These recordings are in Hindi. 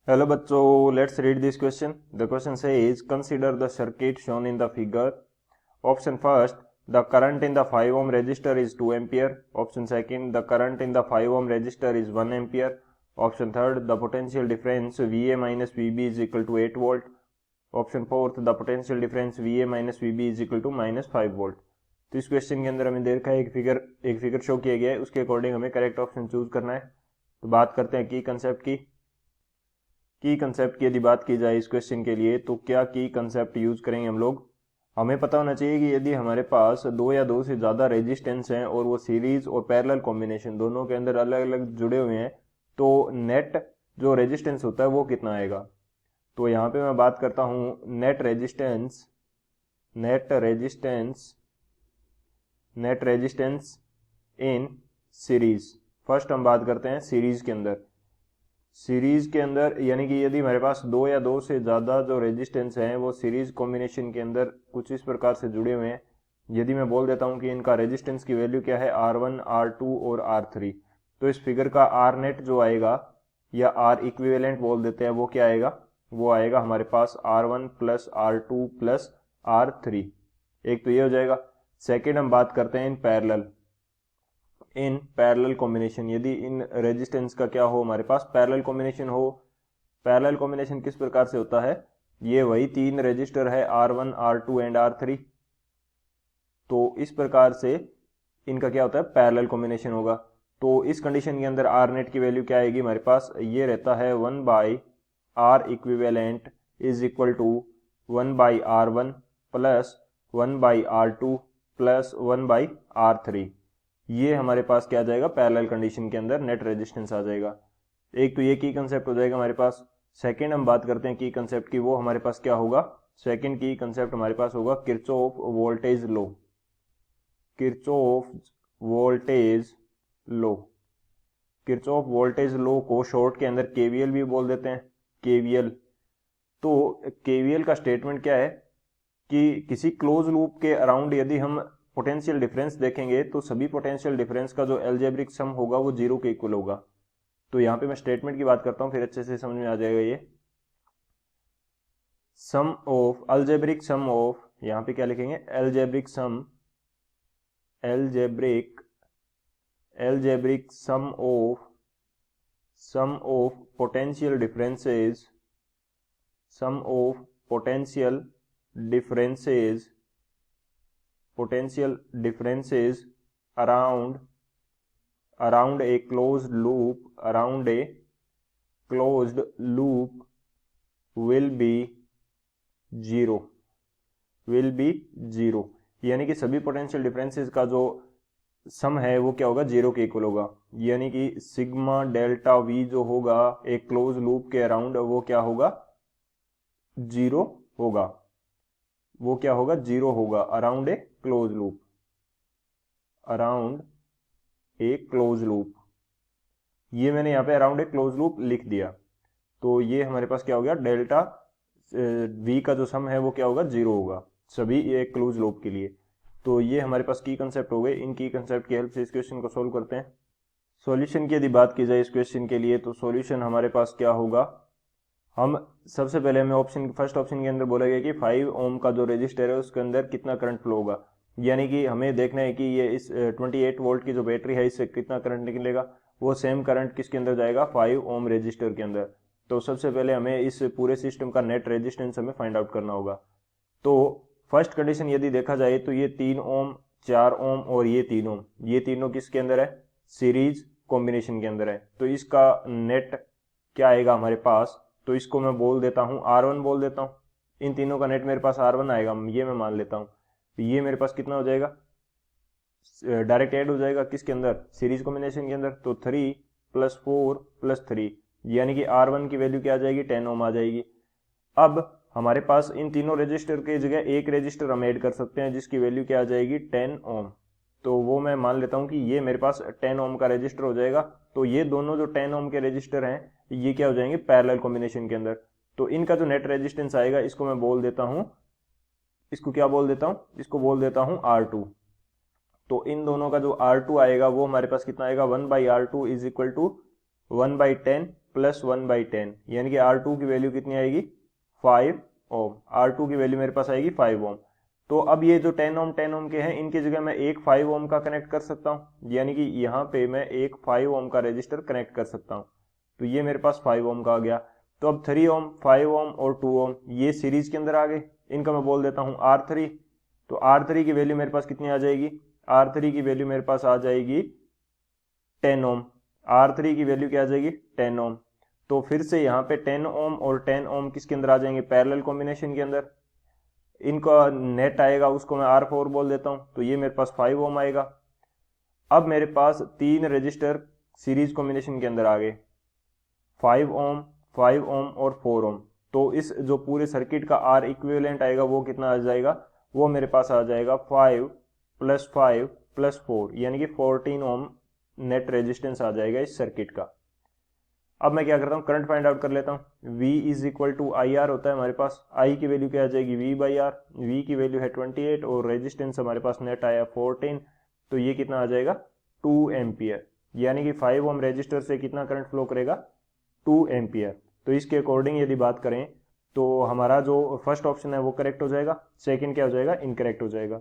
Hello बच्चों, let's read this question. The question says, consider the circuit shown in the figure. Option first, the current in the 5 ohm resistor is 2 ampere. Option second, the current in the 5 ohm resistor is 1 ampere. Option third, the potential difference VA minus VB is equal to 8 volt. Option fourth, the potential difference VA minus VB is equal to minus 5 volt. तो इस क्वेश्चन के अंदर हमें दे रखा है एक फिगर शो किया गया है, उसके अकॉर्डिंग हमें करेक्ट ऑप्शन चूज करना है। तो बात करते हैं की कंसेप्ट की यदि बात की जाए इस क्वेश्चन के लिए, तो क्या की कंसेप्ट यूज करेंगे हम लोग। हमें पता होना चाहिए कि यदि हमारे पास दो या दो से ज़्यादा रेजिस्टेंस हैं और वो सीरीज और पैरेलल कॉम्बिनेशन दोनों के अंदर अलग अलग जुड़े हुए हैं, तो नेट जो रेजिस्टेंस होता है वो कितना आएगा। तो यहाँ पे मैं बात करता हूँ net resistance in series. First हम बात करते हैं सीरीज के अंदर यानी कि यदि हमारे पास दो या दो से ज़्यादा जो रेजिस्टेंस हैं वो सीरीज कॉम्बिनेशन के अंदर कुछ इस प्रकार से जुड़े हुए हैं। यदि मैं बोल देता हूं कि इनका रेजिस्टेंस की वैल्यू क्या है, R1, R2 और R3, तो इस फिगर का R नेट जो आएगा या R इक्विवेलेंट बोल देते हैं, वो क्या आएगा, वो आएगा हमारे पास R1 plus R2 plus R3। एक तो ये हो जाएगा। सेकेंड हम बात करते हैं इन पैरेलल कॉम्बिनेशन। यदि इन रेजिस्टेंस का क्या हो, हमारे पास पैरेलल कॉम्बिनेशन हो। पैरेलल कॉम्बिनेशन किस प्रकार से होता है, ये वही तीन रेजिस्टर है R1, R2 एंड R3। तो इस प्रकार से इनका क्या होता है, पैरेलल कॉम्बिनेशन होगा। तो इस कंडीशन के अंदर R नेट की वैल्यू क्या आएगी, हमारे पास ये रहता है 1 by R equivalent is equal to 1 by R1 plus 1 by R2 plus 1 by R3। ये हमारे पास क्या आ जाएगा, पैरेलल कंडीशन के अंदर नेट रेजिस्टेंस आ जाएगा। एक तो ये की कंसेप्ट हो जाएगा हमारे पास। सेकंड हम बात करते हैं की कंसेप्ट की, वो हमारे पास क्या होगा, सेकंड की कंसेप्ट हमारे पास होगा किरचॉफ वोल्टेज लो को शॉर्ट के अंदर केवीएल भी बोल देते हैं, केवीएल। तो केवीएल का स्टेटमेंट क्या है कि किसी क्लोज लूप के अराउंड यदि हम पोटेंशियल डिफरेंस देखेंगे तो सभी पोटेंशियल डिफरेंस का जो एल्जेब्रिक सम होगा वो जीरो के इक्वल होगा। तो यहां पे मैं स्टेटमेंट की बात करता हूं, फिर अच्छे से समझ में आ जाएगा। ये अल्जेब्रिक सम ऑफ, यहां पे क्या लिखेंगे, algebraic sum of potential differences around a closed loop will be zero। यानी कि सभी पोटेंशियल डिफरेंसेस का जो सम है वो क्या होगा, जीरो के इक्वल होगा। यानी कि सिग्मा डेल्टा वी जो होगा एक क्लोज लूप के अराउंड, वो क्या होगा, जीरो होगा। Around a close loop. ये मैंने यहाँ पे अराउंड ए क्लोज लूप लिख दिया। तो ये हमारे पास क्या हो गया, डेल्टा वी का जो सम है वो क्या होगा, जीरो होगा सभी एक क्लोज लूप के लिए। तो ये हमारे पास की कंसेप्ट हो गए। इन की कंसेप्ट की हेल्प से इस क्वेश्चन को सोल्व करते हैं। सॉल्यूशन की यदि बात की जाए इस क्वेश्चन के लिए, तो सॉल्यूशन हमारे पास क्या होगा, हम सबसे पहले हमें फर्स्ट ऑप्शन के अंदर बोला गया कि 5 ओम का जो रजिस्टर है उसके अंदर कितना करंट फ्लो होगा। यानी कि हमें देखना है कि ये इस 28 वोल्ट की जो बैटरी है इससे कितना करंट निकलेगा। वो सेम करंट किसके अंदर जाएगा, 5 ओम रजिस्टर के अंदर। तो सबसे पहले हमें इस पूरे सिस्टम का नेट रेजिस्टेंस हमें फाइंड आउट करना होगा। तो फर्स्ट कंडीशन यदि देखा जाए तो ये 3 ओम, 4 ओम और ये 3 ओम, ये तीनों किसके अंदर है, सीरीज कॉम्बिनेशन के अंदर है। तो इसका नेट क्या आएगा हमारे पास, तो इसको मैं बोल देता हूं R1 बोल देता हूं। इन तीनों का नेट मेरे पास R1 आएगा, ये मैं मान लेता हूं। तो ये मेरे पास कितना हो जाएगा, डायरेक्ट ऐड हो जाएगा किसके अंदर, सीरीज कॉम्बिनेशन के अंदर। तो 3 प्लस 4 प्लस 3, यानी कि R1 की वैल्यू क्या आ जाएगी, 10 ओम आ जाएगी। अब हमारे पास इन तीनों रजिस्टर के जगह एक रजिस्टर हम ऐड कर सकते हैं जिसकी वैल्यू क्या आ जाएगी, 10 ओम। तो वो मैं मान लेता हूं कि ये मेरे पास 10 ओम का रजिस्टर हो जाएगा। तो ये दोनों जो 10 ओम के रजिस्टर हैं ये क्या हो जाएंगे, पैरेलल कॉम्बिनेशन के अंदर। तो इनका जो नेट रेजिस्टेंस आएगा इसको मैं बोल देता हूं, इसको क्या बोल देता हूं, इसको बोल देता हूं R2। तो इन दोनों का जो R2 आएगा वो हमारे पास कितना आएगा, 1 by R2 is equal to 1 by 10 plus 1/10, यानी कि R2 की वैल्यू कितनी आएगी 5 ओम। R2 की वैल्यू मेरे पास आएगी 5 ओम। तो अब ये जो 10 ओम के हैं इनकी जगह मैं एक 5 ओम का कनेक्ट कर सकता हूँ, यानी कि यहाँ पे मैं एक 5 ओम का रेजिस्टर कनेक्ट कर सकता हूँ। तो ये मेरे पास 5 ओम का आ गया। तो अब 3 ओम, 5 ओम और 2 ओम ये सीरीज के अंदर आ गए। इनका मैं बोल देता हूँ R3। तो R3 की वैल्यू मेरे पास कितनी आ जाएगी, R3 की वैल्यू मेरे पास आ जाएगी 10 ओम। R3 की वैल्यू क्या आ जाएगी 10 ओम। तो फिर से यहाँ पे 10 ओम और 10 ओम किसके अंदर आ जाएंगे, पैरेलल कॉम्बिनेशन के अंदर। इनका नेट आएगा उसको मैं R4 बोल देता हूँ। तो ये मेरे पास 5 ओम आएगा। अब मेरे पास तीन रजिस्टर सीरीज कॉम्बिनेशन के अंदर आ गए, 5 ओम, 5 ओम और 4 ओम। तो इस जो पूरे सर्किट का R इक्विवेलेंट आएगा वो कितना आ जाएगा, वो मेरे पास आ जाएगा 5 + 5 + 4, यानी कि 14 ओम नेट रेजिस्टेंस आ जाएगा इस सर्किट का। अब मैं क्या करता हूँ, करंट फाइंड आउट कर लेता हूँ। V = IR होता है हमारे पास। I की वैल्यू क्या आ जाएगी V/R। V की वैल्यू है 28 और रेजिस्टेंस हमारे पास नेट आया 14। तो ये कितना आ जाएगा 2 एम्पियर, यानी कि 5 ओम रेजिस्टर से कितना करंट फ्लो करेगा 2 एम्पियर। तो इसके अकॉर्डिंग यदि बात करें तो हमारा जो फर्स्ट ऑप्शन है वो करेक्ट हो जाएगा, सेकंड क्या हो जाएगा, इनकरेक्ट हो जाएगा।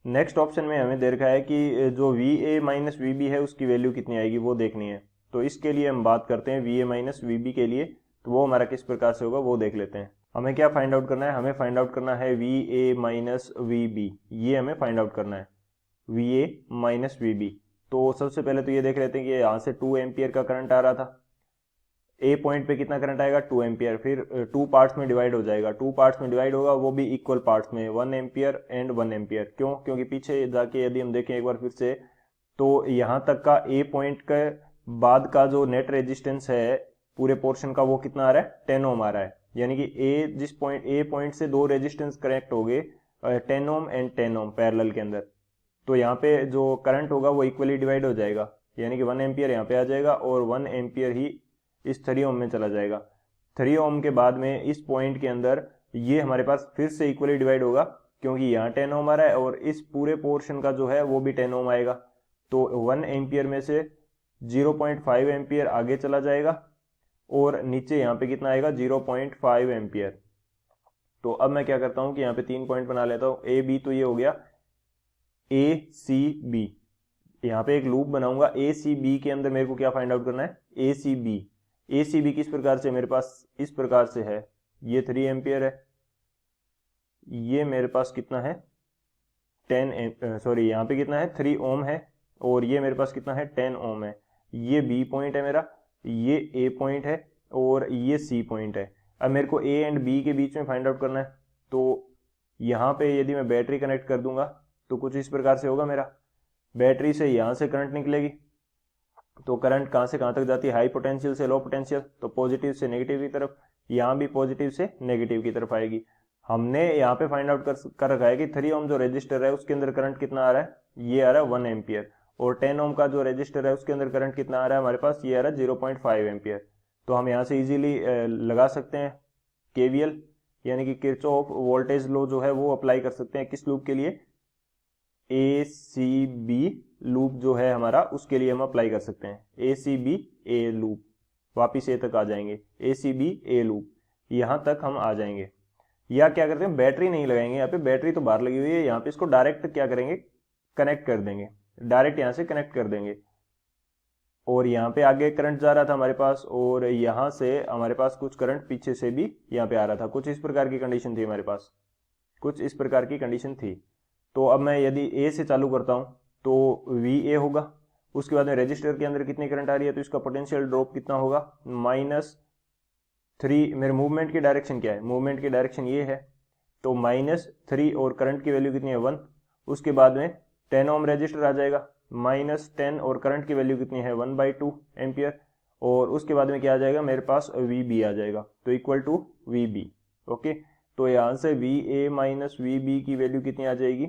नेक्स्ट ऑप्शन में हमें दे रखा है कि जो VA - VB है उसकी वैल्यू कितनी आएगी वो देखनी है। तो इसके लिए हम बात करते हैं VA - VB के लिए। तो वो हमारा किस प्रकार से होगा वो देख लेते हैं। हमें क्या फाइंड आउट करना है, हमें फाइंड आउट करना है VA - VB। ये हमें फाइंड आउट करना है VA - VB। तो सबसे पहले तो ये देख लेते हैं कि यहाँ से 2 एम्पियर का करंट आ रहा था। ए पॉइंट पे कितना करंट आएगा 2 एम्पियर, फिर 2 पार्ट्स में डिवाइड हो जाएगा। 2 पार्ट्स में डिवाइड होगा वो भी इक्वल पार्ट्स में, 1 एम्पियर एंड 1 एम्पियर। क्यों, क्योंकि पीछे जाके यदि हम देखें एक बार फिर से तो यहाँ तक का ए पॉइंट के बाद का जो नेट रेजिस्टेंस है पूरे पोर्शन का वो कितना आ रहा है 10 ओम आ रहा है। यानी कि ए पॉइंट से दो रेजिस्टेंस कनेक्ट हो गए 10 ओम एंड 10 ओम पैरेलल के अंदर। तो यहाँ पे जो करंट होगा वो इक्वली डिवाइड हो जाएगा, यानी कि 1 एम्पियर यहाँ पे आ जाएगा और 1 एम्पियर ही इस 3 ओम में चला जाएगा। 3 ओम के बाद में इस पॉइंट के अंदर ये हमारे पास फिर से इक्वली डिवाइड होगा, क्योंकि यहाँ 10 ओम आ रहा है और इस पूरे पोर्शन का जो है वो भी 10 ओम आएगा। तो 1 एम्पियर में से 0.5 एम्पियर आगे चला जाएगा और नीचे यहाँ पे कितना आएगा 0.5 एम्पियर। तो अब मैं क्या करता हूँ कि यहाँ पे 3 पॉइंट बना लेता हूँ। A B तो ये हो गया ACB, यहाँ पे एक लूप बनाऊंगा। ACB के अंदर मेरे को क्या फाइंड आउट करना है ACB किस प्रकार से, मेरे पास इस प्रकार से है। ये 3 एम्पियर है, ये मेरे पास कितना है 10 यहाँ पे कितना है 3 ओम है और ये मेरे पास कितना है 10 ओम है। ये B पॉइंट है मेरा, ये A पॉइंट है और ये C पॉइंट है। अब मेरे को A एंड B के बीच में फाइंड आउट करना है। तो यहाँ पे यदि मैं बैटरी कनेक्ट कर दूंगा तो कुछ इस प्रकार से होगा। मेरा बैटरी से यहाँ से करंट निकलेगी, तो करंट कहाँ से कहाँ तक जाती है, हाई पोटेंशियल से लो पोटेंशियल, तो पॉजिटिव से नेगेटिव की तरफ। यहाँ भी पॉजिटिव से नेगेटिव की तरफ आएगी। हमने यहाँ पे फाइंड आउट कर रखा है कि 3 ओम जो रजिस्टर है उसके अंदर करंट कितना आ रहा है, ये आ रहा है 1 एम्पियर, और 10 ओम का जो रजिस्टर है उसके अंदर करंट कितना आ रहा है हमारे पास, ये आ रहा है 0.5 एम्पियर। तो हम यहाँ से इजीली लगा सकते हैं KVL, यानी कि किरचॉफ वोल्टेज लॉ जो है वो अप्लाई कर सकते हैं। किस लूप के लिए, ACB लूप जो है हमारा उसके लिए हम अप्लाई कर सकते हैं। ACB A लूप, वापिस ए तक आ जाएंगे, ACB A लूप, यहां तक हम आ जाएंगे। या क्या करते हैं, बैटरी नहीं लगाएंगे, यहाँ पे बैटरी तो बाहर लगी हुई है, यहाँ पे इसको डायरेक्ट क्या करेंगे, कनेक्ट कर देंगे, डायरेक्ट यहाँ से कनेक्ट कर देंगे। और यहाँ पे आगे करंट जा रहा था हमारे पास और यहाँ से हमारे पास कुछ करंट पीछे से भी यहाँ पे आ रहा था। कुछ इस प्रकार की कंडीशन थी हमारे पास, कुछ इस प्रकार की कंडीशन थी। तो अब मैं यदि A से चालू करता हूं तो VA होगा। उसके बाद में रजिस्टर के अंदर कितनी करंट आ रही है, तो इसका पोटेंशियल ड्रॉप कितना होगा -3। मेरे मूवमेंट की डायरेक्शन क्या है, मूवमेंट की डायरेक्शन ये है, तो -3 और करंट की वैल्यू कितनी है 1। उसके बाद में 10 ओम रजिस्टर आ जाएगा, -10 और करंट की वैल्यू कितनी है 1/2 एम्पियर। और उसके बाद में क्या आ जाएगा, मेरे पास VB आ जाएगा, तो इक्वल टू VB। ओके, तो यहाँ से VA - VB की वैल्यू कितनी आ जाएगी,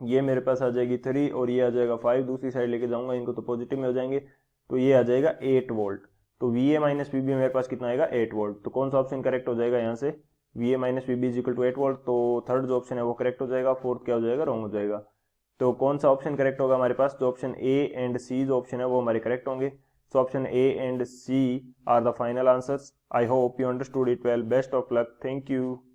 ये मेरे पास आ जाएगी 3 और ये आ जाएगा 5। दूसरी साइड लेके जाऊंगा इनको तो पॉजिटिव में हो जाएंगे, तो ये आ जाएगा 8 वोल्ट। तो VA - VB मेरे पास कितना आएगा 8 वोल्ट। तो कौन सा ऑप्शन करेक्ट हो जाएगा यहाँ से, VA - VB = 8 वोल्ट। तो थर्ड जो ऑप्शन है वो करेक्ट हो जाएगा, फोर्थ क्या हो जाएगा, रॉन्ग हो जाएगा। तो कौन सा ऑप्शन करेक्ट होगा हमारे पास, जो ऑप्शन A एंड C जो ऑप्शन है वो हमारे करेक्ट होंगे। So option A and C are the final answers. I hope you understood it well. Best of luck. Thank you.